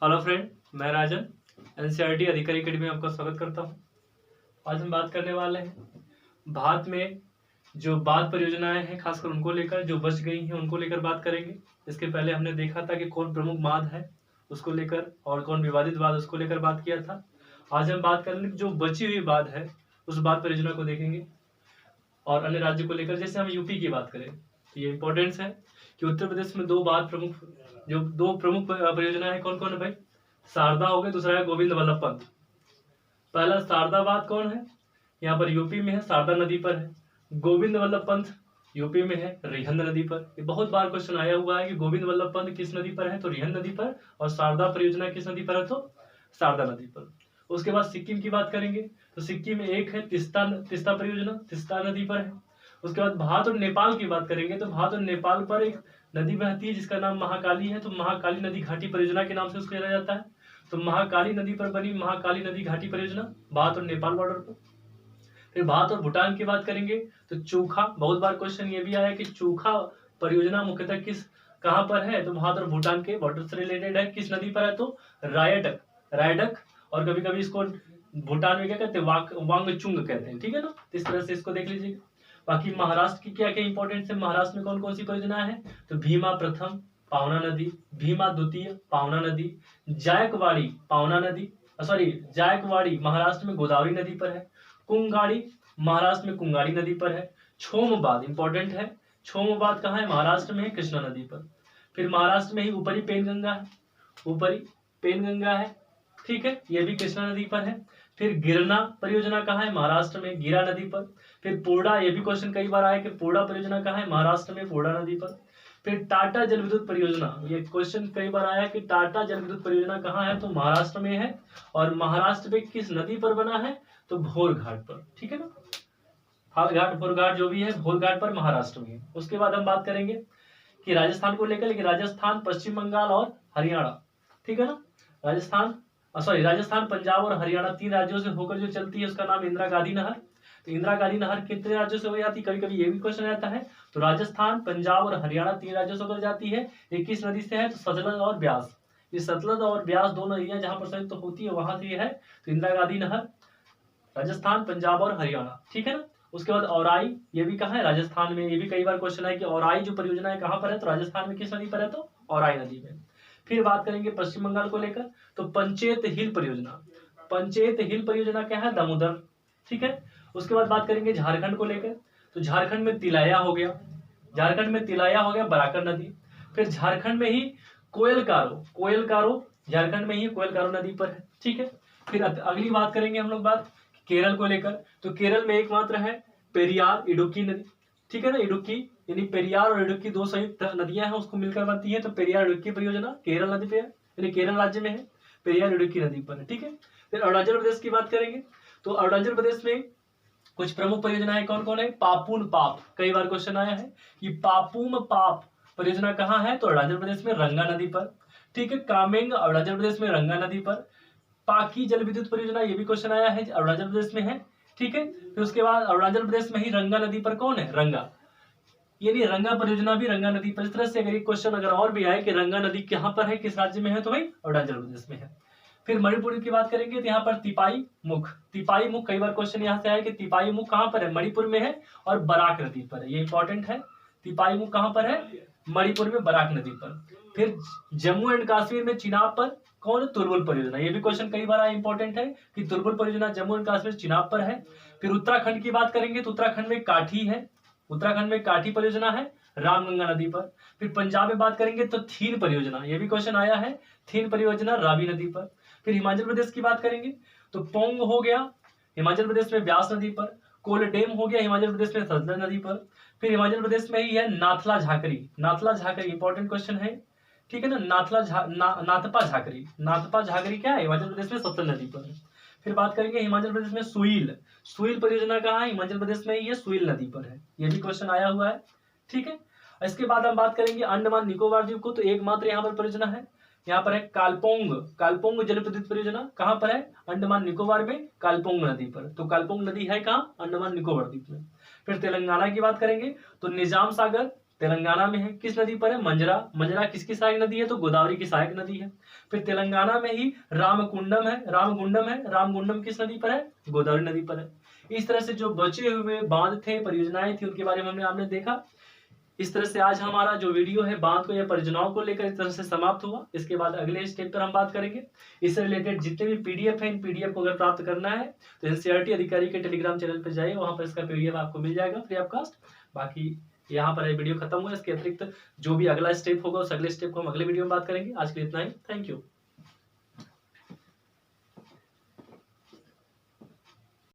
Hello friend, मैं राजन NCERT अधिकारी academy में आपका स्वागत करता हूं। आज हम बात करने वाले हैं भारत में जो बांध परियोजनाएं हैं, खासकर उनको लेकर, जो बच गई हैं उनको लेकर बात करेंगे। इसके पहले हमने देखा था कि कौन प्रमुख बांध है उसको लेकर और कौन विवादित बांध उसको लेकर बात किया था। आज हम बात करेंगे जो बची हुई बांध है उस बांध परियोजना को देखेंगे और अन्य राज्यों को लेकर। जैसे हम यूपी की बात करें तो ये इंपॉर्टेंस है कि उत्तर प्रदेश में दो प्रमुख परियोजना है। कौन कौन है भाई? शारदा हो गए, दूसरा है गोविंद वल्लभ पंत। पहला शारदा बांध कौन है? यहाँ पर यूपी में है, शारदा नदी पर है। गोविंद वल्लभ पंत यूपी में है, रिहंद नदी पर। ये बहुत बार क्वेश्चन आया हुआ है कि गोविंद वल्लभ पंत किस नदी पर है, तो रिहंद नदी पर। और शारदा परियोजना किस नदी पर है, तो शारदा नदी पर। उसके बाद सिक्किम की बात करेंगे तो सिक्किम में एक है तिस्ता परियोजना, तिस्ता नदी पर है। उसके बाद भारत और नेपाल की बात करेंगे तो भारत और नेपाल पर एक नदी बहती है जिसका नाम महाकाली है, तो महाकाली नदी घाटी परियोजना के नाम से उसको जाना जाता है। तो महाकाली नदी पर बनी महाकाली नदी घाटी परियोजना भारत और नेपाल बॉर्डर पर। फिर भारत और भूटान की बात करेंगे तो चोखा, बहुत बार क्वेश्चन ये भी आया कि चोखा परियोजना मुख्यतः कहाँ पर है, तो भारत और भूटान के बॉर्डर से रिलेटेड है। किस नदी पर है, तो रायडक रायडक और कभी कभी इसको भूटान में क्या कहते हैं, वांगचुंग कहते हैं। ठीक है ना, इस तरह से इसको देख लीजिएगा। बाकी महाराष्ट्र की क्या क्या इंपॉर्टेंट है, महाराष्ट्र में कौन कौन सी परियोजना है, तो भीमा प्रथम पावना नदी, भीमा द्वितीय पावना नदी, जायकवाड़ी पावना नदी, जायकवाड़ी महाराष्ट्र में गोदावरी नदी पर है। कुंगाड़ी महाराष्ट्र में कुंगाड़ी नदी पर है। छोमबाद इंपॉर्टेंट है, छोमबाद कहाँ है, महाराष्ट्र में है, कृष्णा नदी पर। फिर महाराष्ट्र में ही ऊपरी पेनगंगा है, ऊपरी पेनगंगा है। ठीक है, ये भी कृष्णा नदी पर है। फिर गिरना परियोजना कहाँ है, महाराष्ट्र में गिरा नदी पर। फिर पोड़ा, ये भी क्वेश्चन कई बार आया कि पोड़ा परियोजना कहाँ है, महाराष्ट्र में पोड़ा नदी पर। फिर टाटा जल विद्युत परियोजना, ये क्वेश्चन कई बार आया कि टाटा जल विद्युत परियोजना कहाँ है, तो महाराष्ट्र में है। और महाराष्ट्र में किस नदी पर बना है, तो भोर घाट पर। ठीक है ना, हालघाट भोर घाट जो भी है, भोर घाट पर महाराष्ट्र में है। उसके बाद हम बात करेंगे कि राजस्थान को लेकर, लेकिन राजस्थान, पश्चिम बंगाल और हरियाणा। ठीक है ना, राजस्थान, पंजाब और हरियाणा तीन राज्यों से होकर जो चलती है उसका नाम इंदिरा गांधी नहर। तो इंदिरा गांधी नहर कितने राज्यों से हो जाती है, कभी कभी ये भी क्वेश्चन आता है। तो राजस्थान, पंजाब और हरियाणा तीन राज्यों से होकर जाती है। ये किस नदी से है, तो सतलज और ब्यास। ये सतलज और ब्यास दो नदियां जहां पर संयुक्त होती है वहां से है। तो इंदिरा गांधी नहर राजस्थान, पंजाब और हरियाणा। ठीक है ना। उसके बाद औराई, ये भी कहाँ है, राजस्थान में। ये भी कई बार क्वेश्चन है कि औराई जो परियोजना है कहाँ पर है, तो राजस्थान में किस नदी पर है, तो औराई नदी में। फिर बात करेंगे पश्चिम बंगाल को लेकर तो पंचेत हिल परियोजना, पंचेत हिल परियोजना क्या है, दामोदर। ठीक है। उसके बाद बात करेंगे झारखंड को लेकर तो झारखंड में तिलाया हो गया, झारखंड में तिलाया हो गया, बराकर नदी। फिर झारखंड में ही कोयलकारो, कोयलकारो झारखंड में ही कोयलकारो नदी पर है। ठीक है। फिर अगली बात करेंगे हम लोग बात केरल को लेकर तो केरल में एकमात्र है पेरियार इडुक्की नदी। ठीक है ना, इडुक्की यानी पेरियार और इडुक्की दो संयुक्त नदियां हैं, उसको मिलकर बनती है। तो पेरियार इडुक्की परियोजना केरल नदी पे है, यानी केरल राज्य में है, पेरियार इडुक्की नदी पर है। ठीक है। फिर अरुणाचल प्रदेश की बात करेंगे तो अरुणाचल प्रदेश में कुछ प्रमुख परियोजनाएं कौन कौन है, पापुन पाप, कई बार क्वेश्चन आया है कि पापुम पाप परियोजना कहाँ है, तो अरुणाचल प्रदेश में रंगा नदी पर। ठीक है। कामेंग अरुणाचल प्रदेश में रंगा नदी पर। पाकी जल विद्युत परियोजना, ये भी क्वेश्चन आया है, अरुणाचल प्रदेश में है। ठीक है। फिर उसके बाद अरुणाचल प्रदेश में ही रंगा नदी पर कौन है, रंगा, यानी रंगा परियोजना भी रंगा नदी पर। इस तरह से अगर एक क्वेश्चन अगर और भी आए कि रंगा नदी कहाँ पर है, किस राज्य में है, तो भाई अरुणाचल प्रदेश में है। फिर मणिपुर की बात करेंगे तो यहाँ पर तिपाई मुख, तिपाई मुख, कई बार क्वेश्चन यहाँ से आया कि तिपाई मुख कहाँ पर है, मणिपुर में है और बराक नदी पर है। ये इंपॉर्टेंट है, तिपाई मुख कहाँ पर है, मणिपुर में, बराक नदी पर। फिर जम्मू एंड कश्मीर में चिनाब पर कौन, तुरबुल परियोजना। ये भी क्वेश्चन कई बार इंपॉर्टेंट है कि तुरबुल परियोजना जम्मू एंड कश्मीर चिनाब पर है। फिर उत्तराखंड की बात करेंगे तो उत्तराखंड में काठी है, उत्तराखंड में काठी परियोजना है, रामगंगा नदी पर। फिर पंजाब में बात करेंगे तो थीन परियोजना, ये भी क्वेश्चन आया है, थीन परियोजना रावी नदी पर। फिर हिमाचल प्रदेश की बात करेंगे तो पोंग हो गया हिमाचल प्रदेश में ब्यास नदी पर। कोलडेम हो गया हिमाचल प्रदेश में सतलज नदी पर। फिर हिमाचल प्रदेश में ही है नाथला झाकरी, नाथला झाकरी इंपॉर्टेंट क्वेश्चन है। ठीक है ना, नाथपा झाकरी, नाथपा झाकरी क्या है, हिमाचल प्रदेश में सतलज नदी पर। फिर बात करेंगे हिमाचल प्रदेश में सुईल, सुईल परियोजना कहाँ है, हिमाचल प्रदेश में ये सुईल नदी पर है, ये भी क्वेश्चन आया हुआ है। ठीक है। इसके बाद हम बात करेंगे अंडमान निकोबार द्वीप को तो एकमात्र यहाँ पर परियोजना है, यहाँ पर है कालपोंग, कालपोंग जल विद्युत परियोजना कहाँ पर है, अंडमान निकोबार में कालपोंग नदी पर। तो कालपोंग नदी है कहाँ, अंडमान निकोबार द्वीप में। फिर तेलंगाना की बात करेंगे तो निजाम सागर तेलंगाना में है, किस नदी पर है? मंजरा। मंजरा किसकी सहायक नदी है? तो गोदावरी की सहायक नदी है। फिर तेलंगाना में ही रामकुंडम है, रामगुंडम है, रामगुंडम किस नदी पर है? गोदावरी नदी पर है। इस तरह से जो बचे हुए बांध थे, परियोजनाएं थी, उनके बारे में हमने देखा। इस तरह से आज हमारा जो वीडियो है बांध को या परियोजनाओं को लेकर इस तरह से समाप्त हुआ। इसके बाद अगले स्टेप पर हम बात करेंगे। इससे रिलेटेड जितने भी पीडीएफ है, इन पीडीएफ को अगर प्राप्त करना है तो एनसीईआरटी अधिकारी के टेलीग्राम चैनल पर जाइए, वहां पर इसका पीडीएफ आपको मिल जाएगा फ्री ऑफ कॉस्ट। बाकी यहाँ पर वीडियो खत्म हुआ। इसके अतिरिक्त जो भी अगला स्टेप होगा उस अगले स्टेप को हम अगले वीडियो में बात करेंगे। आज के लिए इतना ही। Thank you.